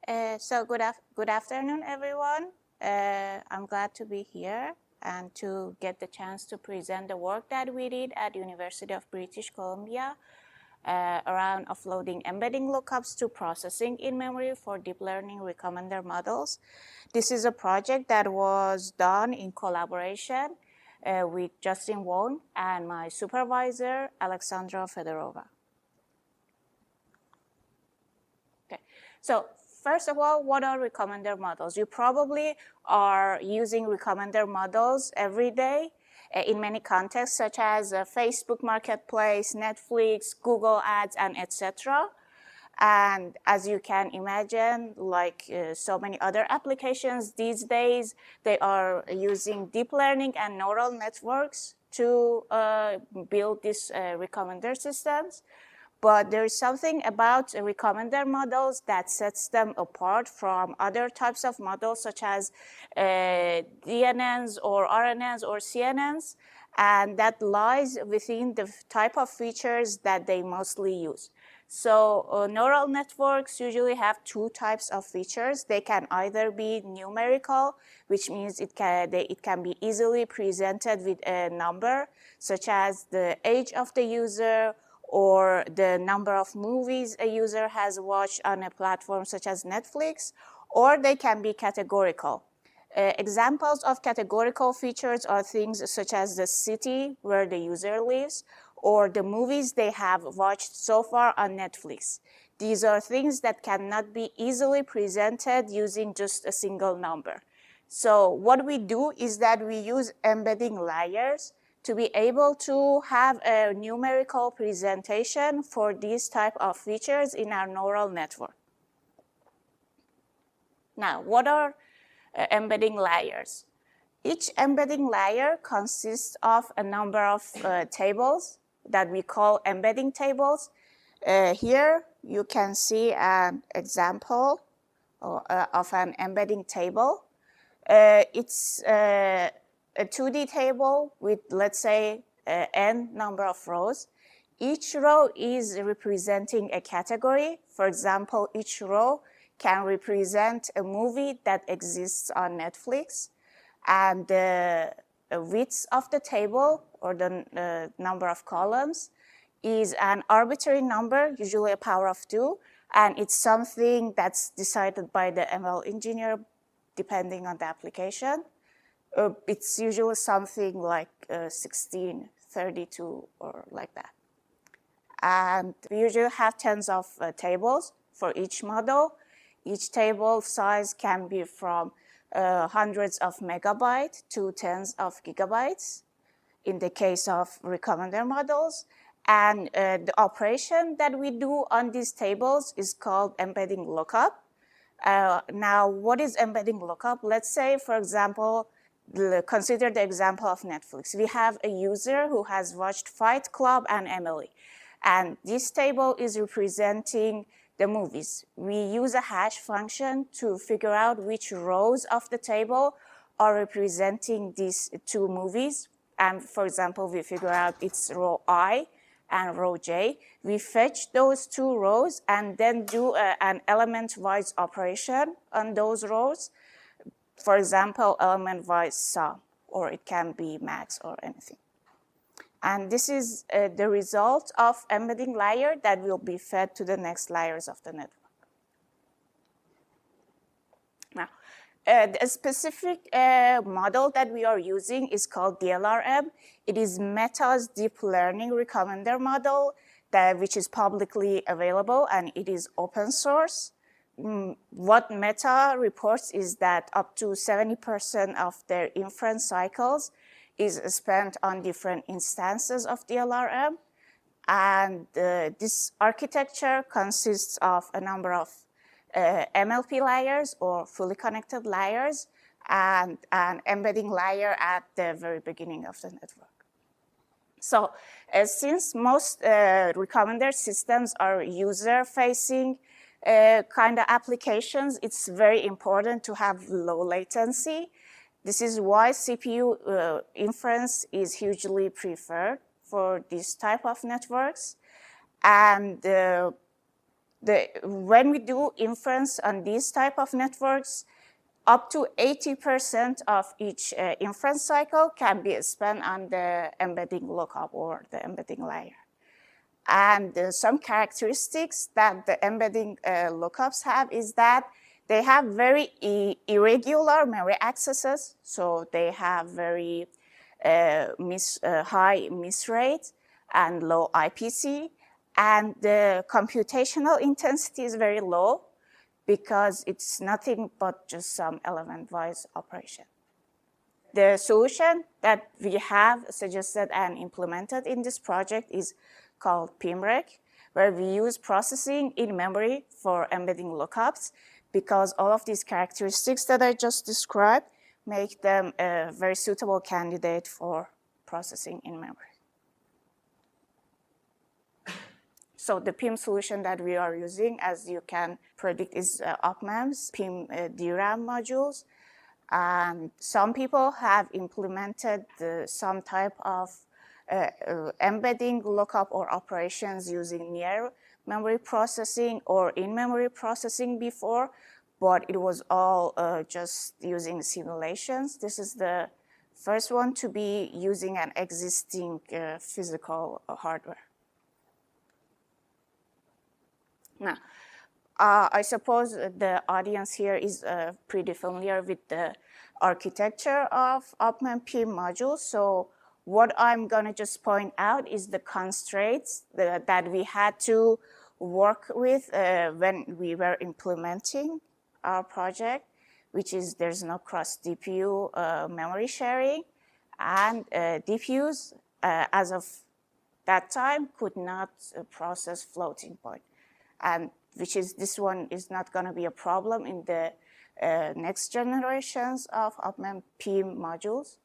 Good afternoon, everyone. I'm glad to be here and to get the chance to present the work that we did at University of British Columbia around offloading embedding lookups to processing in memory for deep learning recommender models. This is a project that was done in collaboration with Justin Wong and my supervisor, Alexandra Fedorova. Okay, so first of all, what are recommender models? You probably are using recommender models every day in many contexts, such as Facebook Marketplace, Netflix, Google Ads, and etc. And as you can imagine, like so many other applications these days, they are using deep learning and neural networks to build these recommender systems. But there is something about recommender models that sets them apart from other types of models, such as DNNs or RNNs or CNNs, and that lies within the type of features that they mostly use. So neural networks usually have two types of features. They can either be numerical, which means it can be easily presented with a number, such as the age of the user, or the number of movies a user has watched on a platform such as Netflix, or they can be categorical. Examples of categorical features are things such as the city where the user lives, or the movies they have watched so far on Netflix. These are things that cannot be easily presented using just a single number. So what we do is that we use embedding layers to be able to have a numerical presentation for these type of features in our neural network. Now, what are embedding layers? Each embedding layer consists of a number of tables that we call embedding tables. Here you can see an example of an embedding table. It's a 2D table with, let's say, n number of rows. Each row is representing a category. For example, each row can represent a movie that exists on Netflix. And the width of the table, or the number of columns, is an arbitrary number, usually a power of 2. And it's something that's decided by the ML engineer depending on the application. It's usually something like 16, 32, or like that. And we usually have tens of tables for each model. Each table size can be from hundreds of megabytes to tens of gigabytes in the case of recommender models. And the operation that we do on these tables is called embedding lookup. Now, what is embedding lookup? Let's say, for example, consider the example of Netflix. We have a user who has watched Fight Club and Emily. And this table is representing the movies. We use a hash function to figure out which rows of the table are representing these two movies. And for example, we figure out it's row I and row J. We fetch those two rows and then do an element-wise operation on those rows. For example, element-wise sum, or it can be max or anything. And this is the result of embedding layer that will be fed to the next layers of the network. Now, the specific model that we are using is called DLRM. It is Meta's deep learning recommender model, which is publicly available, and it is open source. What Meta reports is that up to 70% of their inference cycles is spent on different instances of DLRM. And this architecture consists of a number of MLP layers, or fully connected layers, and an embedding layer at the very beginning of the network. So since most recommender systems are user-facing kind of applications, it's very important to have low latency. This is why CPU inference is hugely preferred for this type of networks. And the when we do inference on these type of networks, up to 80% of each inference cycle can be spent on the embedding lookup or the embedding layer. And some characteristics that the embedding lookups have is that they have very irregular memory accesses. So they have very high miss rate and low IPC. And the computational intensity is very low because it's nothing but just some element-wise operation. The solution that we have suggested and implemented in this project is called PIM-Rec, where we use processing in memory for embedding lookups, because all of these characteristics that I just described make them a very suitable candidate for processing in memory. So the PIM solution that we are using, as you can predict, is UPMEM's PIM DRAM modules. And some people have implemented some type of embedding lookup or operations using near memory processing or in-memory processing before, but it was all just using simulations. This is the first one to be using an existing physical hardware. Now, I suppose the audience here is pretty familiar with the architecture of UPMEM PIM modules. So what I'm going to just point out is the constraints that we had to work with when we were implementing our project, which is there's no cross-DPU memory sharing, and DPUs, as of that time, could not process floating point. And this one is not going to be a problem in the next generations of UPMEM PIM modules.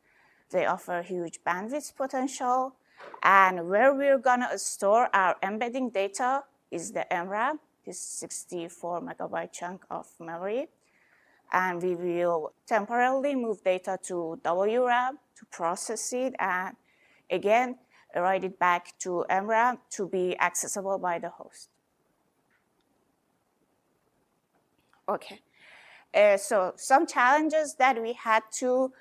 They offer huge bandwidth potential. And where we're going to store our embedding data is the MRAM, this 64 megabyte chunk of memory. And we will temporarily move data to WRAM to process it, and again, write it back to MRAM to be accessible by the host. Okay, so some challenges that we had to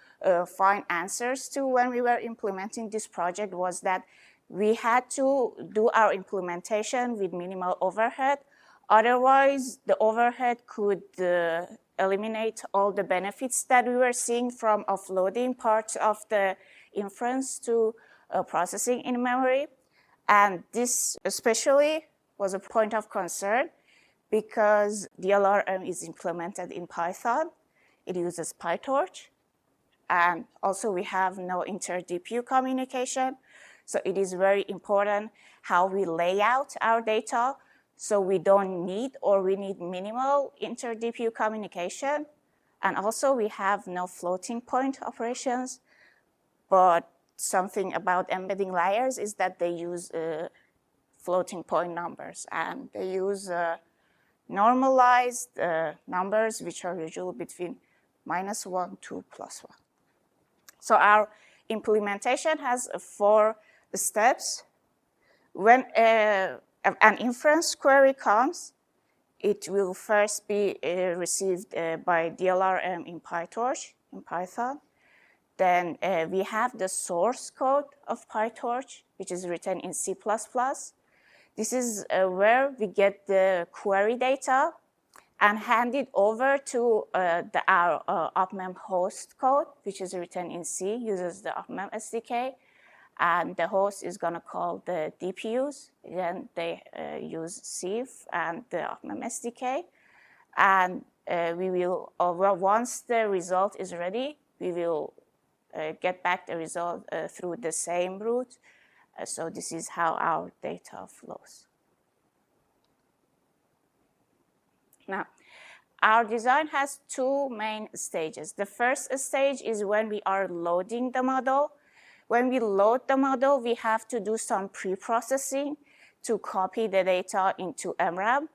find answers to when we were implementing this project was that we had to do our implementation with minimal overhead. Otherwise, the overhead could eliminate all the benefits that we were seeing from offloading parts of the inference to processing in memory. And this especially was a point of concern because DLRM is implemented in Python. It uses PyTorch. And also we have no inter-DPU communication. So it is very important how we lay out our data. So we don't need, or we need minimal inter-DPU communication. And also we have no floating point operations. But something about embedding layers is that they use floating point numbers. And they use normalized numbers, which are usually between -1 to +1. So our implementation has 4 steps. When an inference query comes, it will first be received by DLRM in PyTorch, in Python. Then we have the source code of PyTorch, which is written in C++. This is where we get the query data and hand it over to our UPMEM host code, which is written in C, uses the UPMEM SDK. And the host is going to call the DPUs. Then they use CIF and the UPMEM SDK. And we will, once the result is ready, we will get back the result through the same route. So this is how our data flows. Now, our design has 2 main stages. The first stage is when we are loading the model. When we load the model, we have to do some pre-processing to copy the data into MRAM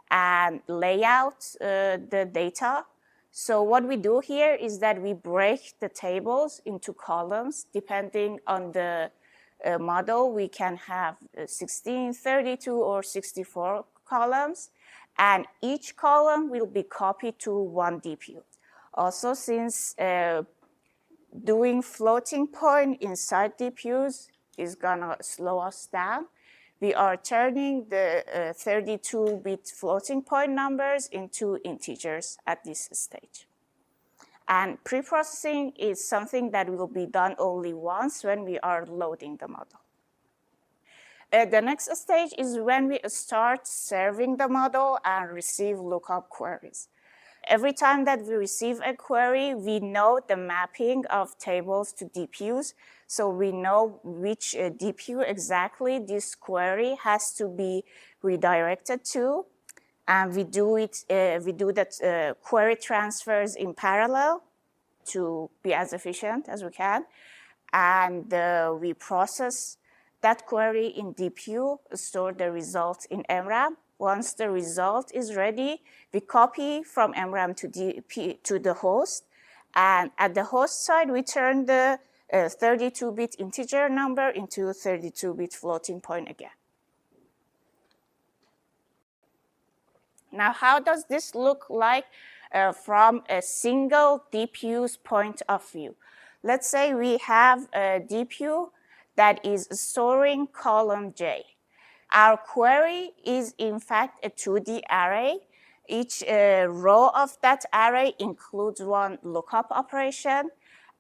and lay out the data. So what we do here is that we break the tables into columns. Depending on the model, we can have 16, 32, or 64 columns. and each column will be copied to one DPU. Also, since doing floating point inside DPUs is gonna slow us down, we are turning the 32-bit floating point numbers into integers at this stage. And pre-processing is something that will be done only once when we are loading the model. The next stage is when we start serving the model and receive lookup queries. Every time that we receive a query, we know the mapping of tables to DPUs. So we know which DPU exactly this query has to be redirected to. And we do that query transfers in parallel to be as efficient as we can. And we process that query in DPU, store the result in MRAM. Once the result is ready, we copy from MRAM to the host. And at the host side, we turn the 32-bit integer number into 32-bit floating point again. Now, how does this look like from a single DPU's point of view? Let's say we have a DPU that is storing column J. Our query is, in fact, a 2D array. Each row of that array includes one lookup operation,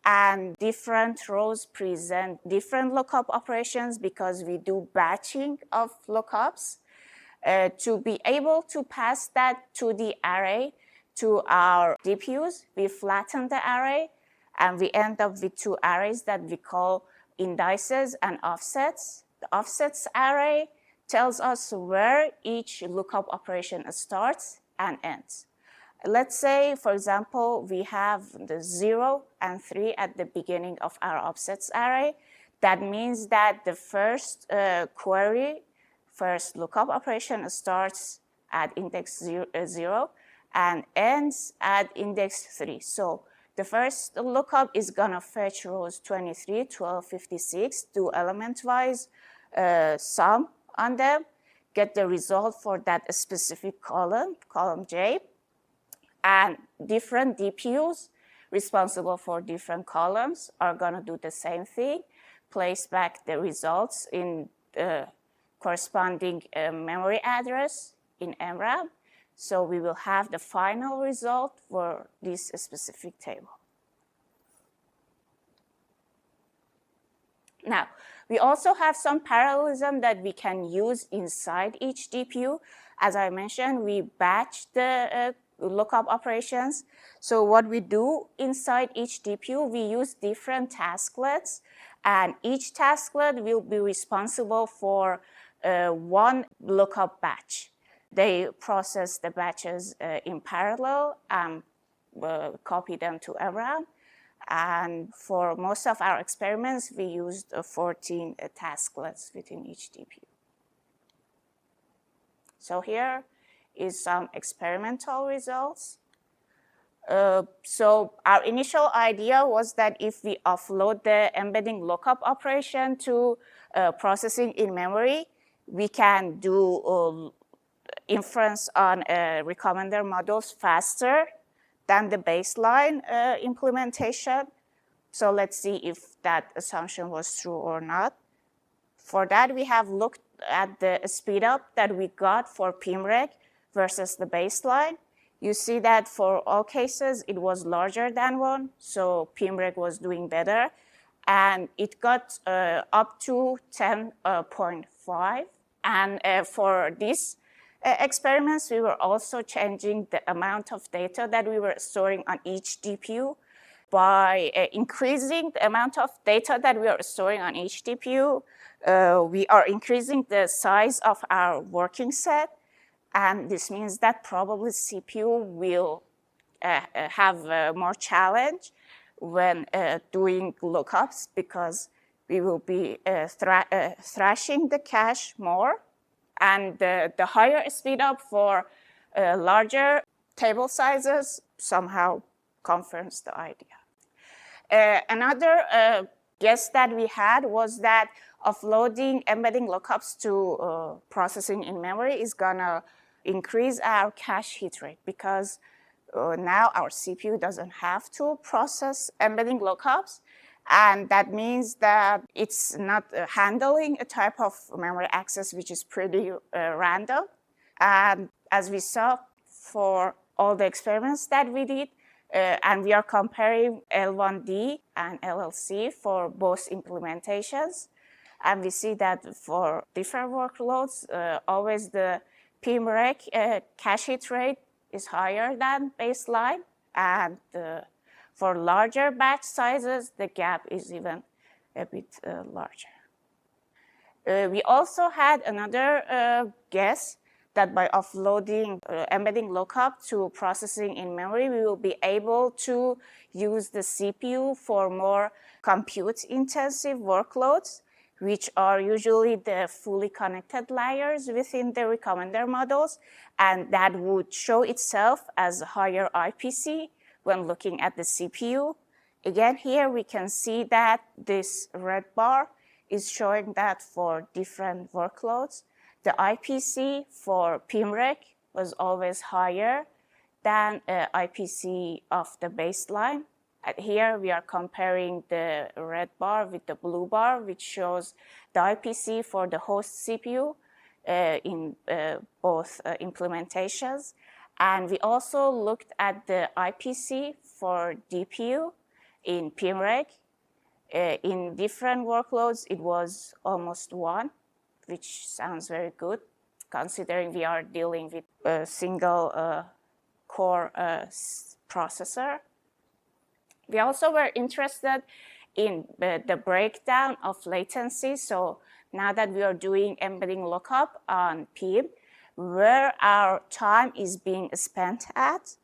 and different rows present different lookup operations because we do batching of lookups. To be able to pass that 2D array to our DPUs, we flatten the array, and we end up with two arrays that we call indices and offsets. The offsets array tells us where each lookup operation starts and ends. Let's say, for example, we have the 0 and 3 at the beginning of our offsets array. That means that the first first lookup operation starts at index 0 and ends at index 3. So the first lookup is gonna fetch rows 23, 12, 56, do element-wise sum on them, get the result for that specific column J, and different DPUs responsible for different columns are gonna do the same thing, place back the results in the corresponding memory address in MRAM. So we will have the final result for this specific table. Now, we also have some parallelism that we can use inside each DPU. As I mentioned, we batch the lookup operations. So what we do inside each DPU, we use different tasklets, and each tasklet will be responsible for one lookup batch. They process the batches in parallel and copy them to MRAM. And for most of our experiments, we used 14 tasklets within each DPU. So here is some experimental results. So our initial idea was that if we offload the embedding lookup operation to processing in memory, we can do inference on recommender models faster than the baseline implementation. So let's see if that assumption was true or not. For that, we have looked at the speedup that we got for PIM-Rec versus the baseline. You see that for all cases, it was larger than 1, so PIM-Rec was doing better. And it got up to 10.5. And for these experiments, we were also changing the amount of data that we were storing on each DPU. By increasing the amount of data that we are storing on each DPU, we are increasing the size of our working set. And this means that probably CPU will have more challenge when doing lookups, because we will be thrashing the cache more. And the higher speedup for larger table sizes somehow confirms the idea. Another guess that we had was that offloading embedding lookups to processing in memory is gonna increase our cache hit rate because now our CPU doesn't have to process embedding lookups, and that means that it's not handling a type of memory access which is pretty random. And as we saw for all the experiments that we did, and we are comparing L1D and LLC for both implementations, and we see that for different workloads, always the PIM-Rec cache hit rate is higher than baseline, and for larger batch sizes, the gap is even a bit larger. We also had another guess that by offloading embedding lookup to processing in memory, we will be able to use the CPU for more compute-intensive workloads, which are usually the fully connected layers within the recommender models, and that would show itself as a higher IPC when looking at the CPU. Again, here we can see that this red bar is showing that for different workloads, the IPC for PIM-Rec was always higher than IPC of the baseline. And here we are comparing the red bar with the blue bar, which shows the IPC for the host CPU in both implementations. And we also looked at the IPC for DPU in PIM-Rec. In different workloads, it was almost 1, which sounds very good, considering we are dealing with a single core processor. We also were interested in the breakdown of latency. So now that we are doing embedding lookup on PIM, where our time is being spent at.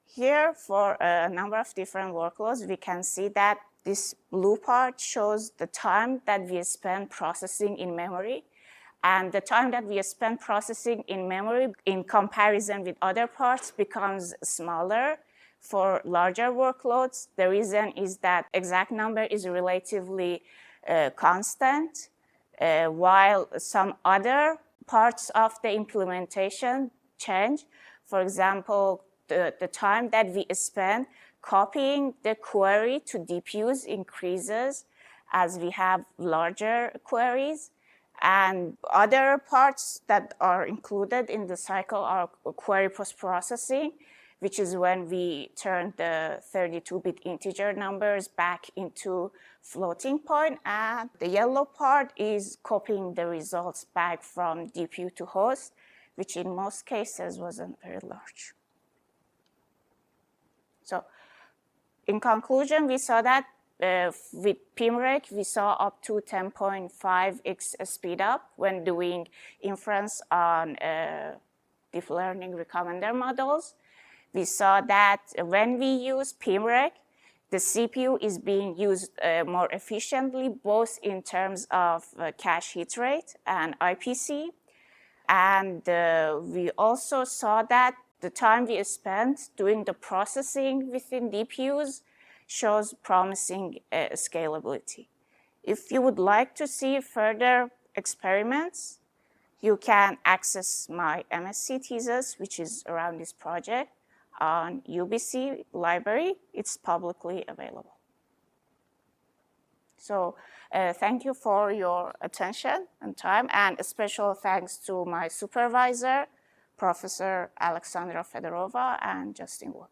Here, for a number of different workloads, we can see that this blue part shows the time that we spend processing in memory. And the time that we spend processing in memory in comparison with other parts becomes smaller for larger workloads. The reason is that exact number is relatively constant, while some other parts of the implementation change. For example, the time that we spend copying the query to DPUs increases as we have larger queries. And other parts that are included in the cycle are query post-processing, which is when we turn the 32-bit integer numbers back into floating point. And the yellow part is copying the results back from DPU to host, which in most cases wasn't very large. So in conclusion, we saw that with PIM-Rec, we saw up to 10.5x speed up when doing inference on deep learning recommender models. We saw that when we use PIM-Rec, the CPU is being used more efficiently, both in terms of cache hit rate and IPC. And we also saw that the time we spent doing the processing within DPUs shows promising scalability. If you would like to see further experiments, you can access my MSc thesis, which is around this project, on UBC library. It's publicly available. So thank you for your attention and time, and a special thanks to my supervisor, Professor Alexandra Fedorova and Justin Wood.